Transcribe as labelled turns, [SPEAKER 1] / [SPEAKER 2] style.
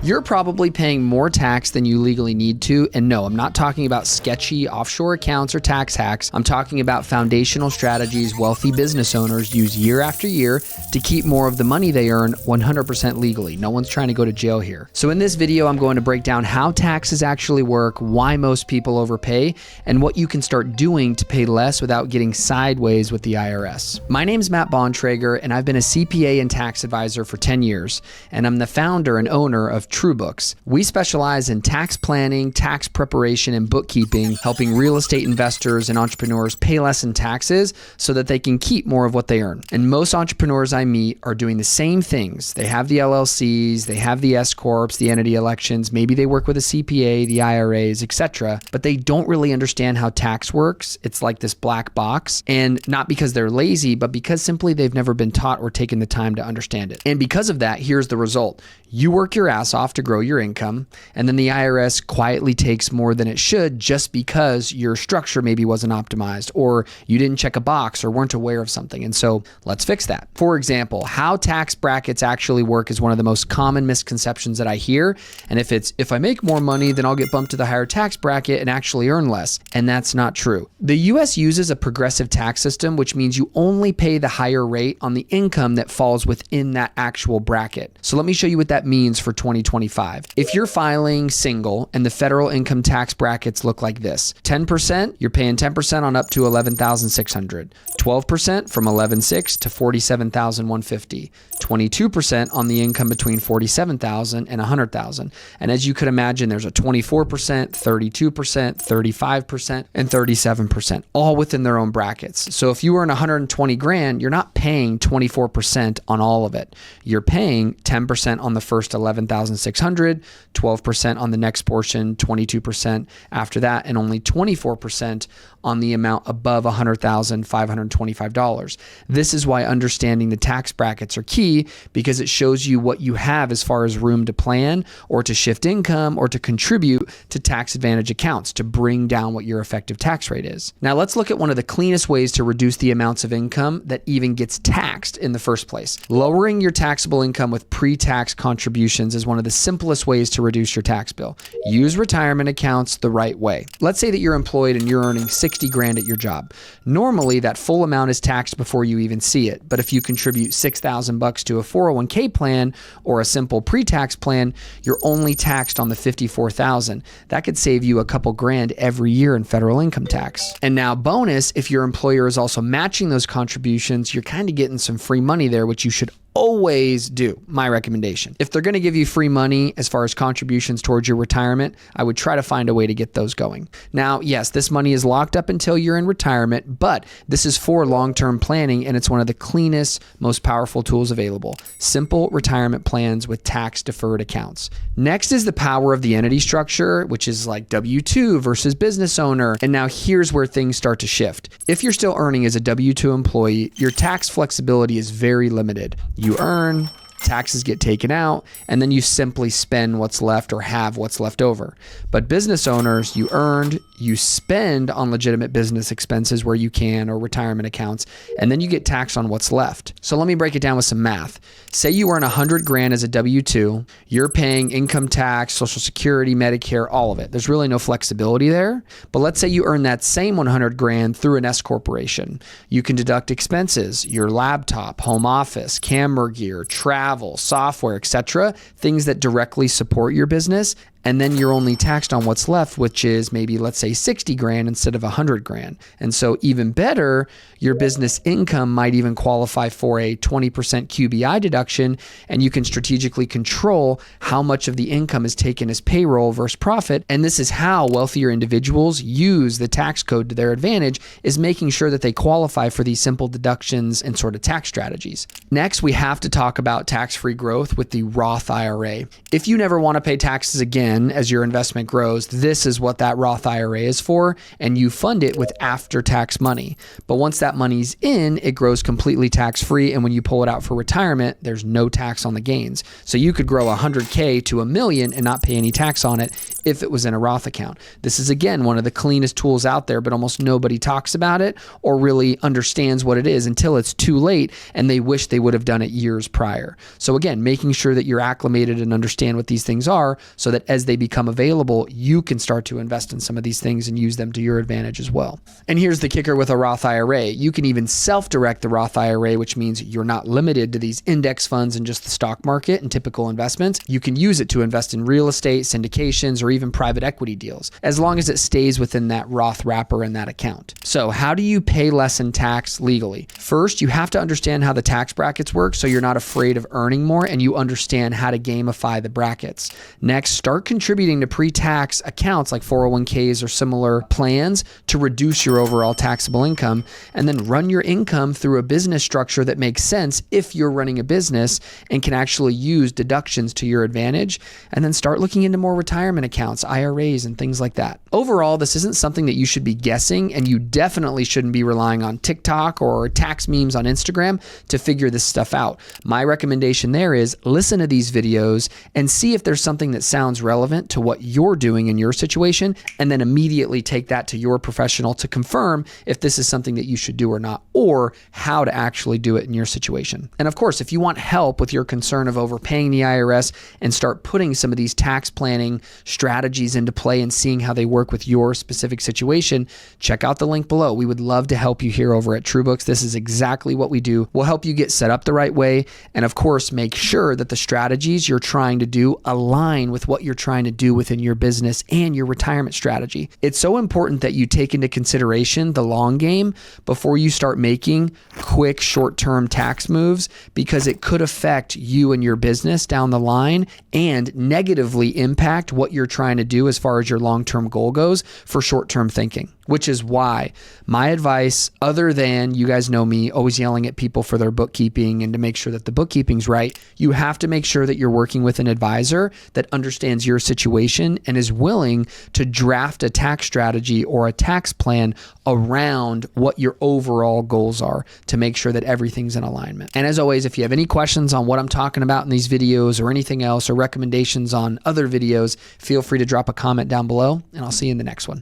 [SPEAKER 1] You're probably paying more tax than you legally need to. And no, I'm not talking about sketchy offshore accounts or tax hacks. I'm talking about foundational strategies wealthy business owners use year after year to keep more of the money they earn 100% legally. No one's trying to go to jail here. So in this video, I'm going to break down how taxes actually work, why most people overpay, and what you can start doing to pay less without getting sideways with the IRS. My name's Matt Bontrager, and I've been a CPA and tax advisor for 10 years, and I'm the founder and owner of TrueBooks. We specialize in tax planning, tax preparation, and bookkeeping, helping real estate investors and entrepreneurs pay less in taxes so that they can keep more of what they earn. And most entrepreneurs I meet are doing the same things. They have the LLCs, they have the S-Corps, the entity elections, maybe they work with a CPA, the IRAs, etc., but they don't really understand how tax works. It's like this black box, and not because they're lazy, but because simply they've never been taught or taken the time to understand it. And because of that, here's the result. You work your ass off to grow your income, and then the IRS quietly takes more than it should just because your structure maybe wasn't optimized, or you didn't check a box or weren't aware of something. And so let's fix that. For example, how tax brackets actually work is one of the most common misconceptions that I hear. And if I make more money, then I'll get bumped to the higher tax bracket and actually earn less. And that's not true. The US uses a progressive tax system, which means you only pay the higher rate on the income that falls within that actual bracket. So let me show you what that means for 2025. If you're filing single and the federal income tax brackets look like this: 10%, you're paying 10% on up to $11,600, 12% from $11,600 to $47,150, 22% on the income between $47,000 and $100,000. And as you could imagine, there's a 24%, 32%, 35%, and 37%, all within their own brackets. So if you earn 120 grand, you're not paying 24% on all of it. You're paying 10% on the first 11,600, 12% on the next portion, 22% after that, and only 24% on the amount above $100,525. This is why understanding the tax brackets are key, because it shows you what you have as far as room to plan or to shift income or to contribute to tax advantage accounts to bring down what your effective tax rate is. Now let's look at one of the cleanest ways to reduce the amounts of income that even gets taxed in the first place. Lowering your taxable income with pre-tax contributions is one of the simplest ways to reduce your tax bill. Use retirement accounts the right way. Let's say that you're employed and you're earning 60 grand at your job. Normally, that full amount is taxed before you even see it. But if you contribute $6,000 to a 401k plan or a simple pre-tax plan, you're only taxed on the $54,000. That could save you a couple grand every year in federal income tax. And now bonus, if your employer is also matching those contributions, you're kind of getting some free money there, which you should always do. My recommendation. If they're going to give you free money as far as contributions towards your retirement, I would try to find a way to get those going. Now, yes, this money is locked up until you're in retirement, but this is for long-term planning, and it's one of the cleanest, most powerful tools available. Simple retirement plans with tax-deferred accounts. Next is the power of the entity structure, which is like W-2 versus business owner. And now here's where things start to shift. If you're still earning as a W-2 employee, your tax flexibility is very limited. You earn, taxes get taken out, and then you simply spend what's left or have what's left over. But business owners, you earned, you spend on legitimate business expenses where you can, or retirement accounts, and then you get taxed on what's left. So let me break it down with some math. Say you earn 100 grand as a W-2, you're paying income tax, Social Security, Medicare, all of it. There's really no flexibility there. But let's say you earn that same 100 grand through an S corporation. You can deduct expenses, your laptop, home office, camera gear, travel, software, etc., things that directly support your business. And then you're only taxed on what's left, which is maybe, let's say, 60 grand instead of 100 grand. And so even better, your business income might even qualify for a 20% QBI deduction, and you can strategically control how much of the income is taken as payroll versus profit. And this is how wealthier individuals use the tax code to their advantage, is making sure that they qualify for these simple deductions and sort of tax strategies. Next, we have to talk about tax-free growth with the Roth IRA. If you never want to pay taxes again, then as your investment grows, this is what that Roth IRA is for, and you fund it with after-tax money. But once that money's in, it grows completely tax-free, and when you pull it out for retirement, there's no tax on the gains. So you could grow 100K to $1 million and not pay any tax on it if it was in a Roth account. This is, again, one of the cleanest tools out there, but almost nobody talks about it or really understands what it is until it's too late and they wish they would have done it years prior. So again, making sure that you're acclimated and understand what these things are so that as they become available, you can start to invest in some of these things and use them to your advantage as well. And here's the kicker with a Roth IRA. You can even self-direct the Roth IRA, which means you're not limited to these index funds and just the stock market and typical investments. You can use it to invest in real estate, syndications, or even private equity deals, as long as it stays within that Roth wrapper in that account. So how do you pay less in tax legally? First, you have to understand how the tax brackets work so you're not afraid of earning more and you understand how to gamify the brackets. Next, start contributing to pre-tax accounts like 401ks or similar plans to reduce your overall taxable income, and then run your income through a business structure that makes sense if you're running a business and can actually use deductions to your advantage, and then start looking into more retirement accounts, IRAs, and things like that. Overall, this isn't something that you should be guessing, and you definitely shouldn't be relying on TikTok or tax memes on Instagram to figure this stuff out. My recommendation there is listen to these videos and see if there's something that sounds relevant to what you're doing in your situation, and then immediately take that to your professional to confirm if this is something that you should do or not, or how to actually do it in your situation. And of course, if you want help with your concern of overpaying the IRS and start putting some of these tax planning strategies into play and seeing how they work with your specific situation, check out the link below. We would love to help you here over at TrueBooks. This is exactly what we do. We'll help you get set up the right way, and of course, make sure that the strategies you're trying to do align with what you're trying to do within your business and your retirement strategy. It's so important that you take into consideration the long game before you start making quick short-term tax moves, because it could affect you and your business down the line and negatively impact what you're trying to do as far as your long-term goal goes for short-term thinking. Which is why my advice, other than, you guys know me, always yelling at people for their bookkeeping and to make sure that the bookkeeping's right, you have to make sure that you're working with an advisor that understands your situation and is willing to draft a tax strategy or a tax plan around what your overall goals are to make sure that everything's in alignment. And as always, if you have any questions on what I'm talking about in these videos or anything else or recommendations on other videos, feel free to drop a comment down below, and I'll see you in the next one.